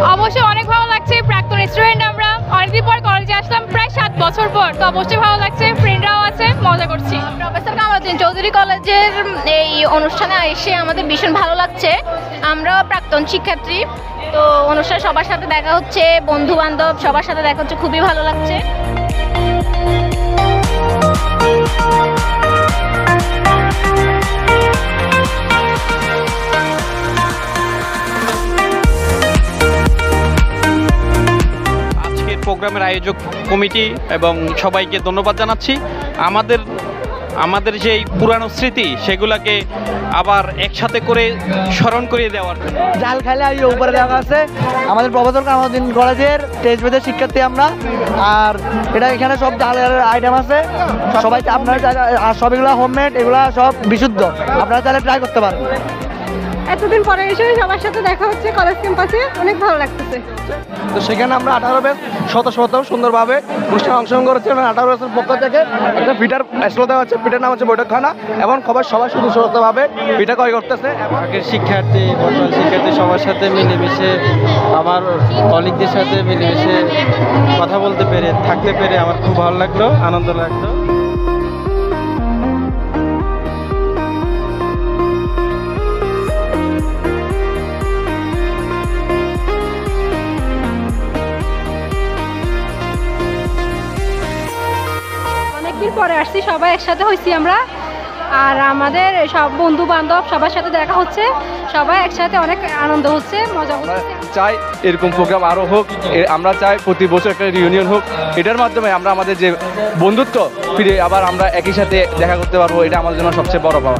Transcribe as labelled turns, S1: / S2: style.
S1: অবশ্যই অনেক ভালো লাগছে। প্রাক্তন স্টুডেন্ট আমরা, অনেকদিন পর কলেজে আসলাম, প্রায় 7 বছর পর। তো অবশ্যই ভালো লাগছে, ফ্রেন্ডরাও আছে, মজা করছি।
S2: প্রফেসর কামালউদ্দিন চৌধুরী কলেজের এই অনুষ্ঠানে এসে আমাদের ভীষণ ভালো লাগছে। আমরা প্রাক্তন শিক্ষার্থী, তো অনুষ্ঠানে সবার সাথে দেখা হচ্ছে, বন্ধু বান্ধব সবার সাথে দেখা হচ্ছে, খুবই ভালো লাগছে।
S3: প্রোগ্রামের আয়োজক কমিটি এবং সবাইকে ধন্যবাদ জানাচ্ছি। আমাদের যেই পুরানো স্মৃতি সেগুলোকে আবার একসাথে করে স্মরণ করিয়ে দেওয়ার জন্য
S4: জাল খেলা এই উপরে দেখা আছে আমাদের প্রফেসর কামালউদ্দিন কলেজের টেস্ট বেদের শিক্ষার্থী আমরা। আর এটা এখানে সব জালের আইটেম আছে, সবাই আপনারা সব এগুলো হোমমেড, এগুলা সব বিশুদ্ধ, আপনারা তাহলে ট্রাই করতে পারেন।
S1: এতদিন পরে এসে সবার সাথে দেখা হচ্ছে কলেজ ক্যাম্পাসে, অনেক ভালো লাগতেছে।
S4: তো সেখানে আমরা 18 ব্যাচ শত সুন্দরভাবে অনুষ্ঠানে অংশগ্রহণ করেছি এবং 18 ব্যাচের পক্ষ থেকে একটা পিঠার স্লো দেওয়া হচ্ছে, পিঠার নাম হচ্ছে বৈঠকখানা, এবং সবাই সুন্দরভাবে পিঠা ক্রয় করতেছে।
S5: আগের শিক্ষার্থী, বর্তমান শিক্ষার্থী সবার সাথে মিলেমিশে, আমার কলিগদের সাথে মিলেমিশে কথা বলতে পেরে, থাকতে পেরে আমার খুব ভালো লাগলো, আনন্দ লাগলো।
S1: অনেকদিন পরে আসছি, সবাই একসাথে হয়েছি আমরা। আর আমাদের সব বন্ধু বান্ধব সবার সাথে দেখা হচ্ছে, সবাই একসাথে অনেক আনন্দ হচ্ছে, মজা হচ্ছে।
S6: চাই এরকম প্রোগ্রাম আরও হোক, আমরা চাই প্রতি বছর একটা রিউনিয়ন হোক। এটার মাধ্যমে আমরা আমাদের যে বন্ধুত্ব ফিরে আবার আমরা একই সাথে দেখা করতে পারবো, এটা আমাদের জন্য সবচেয়ে বড় পাওয়া।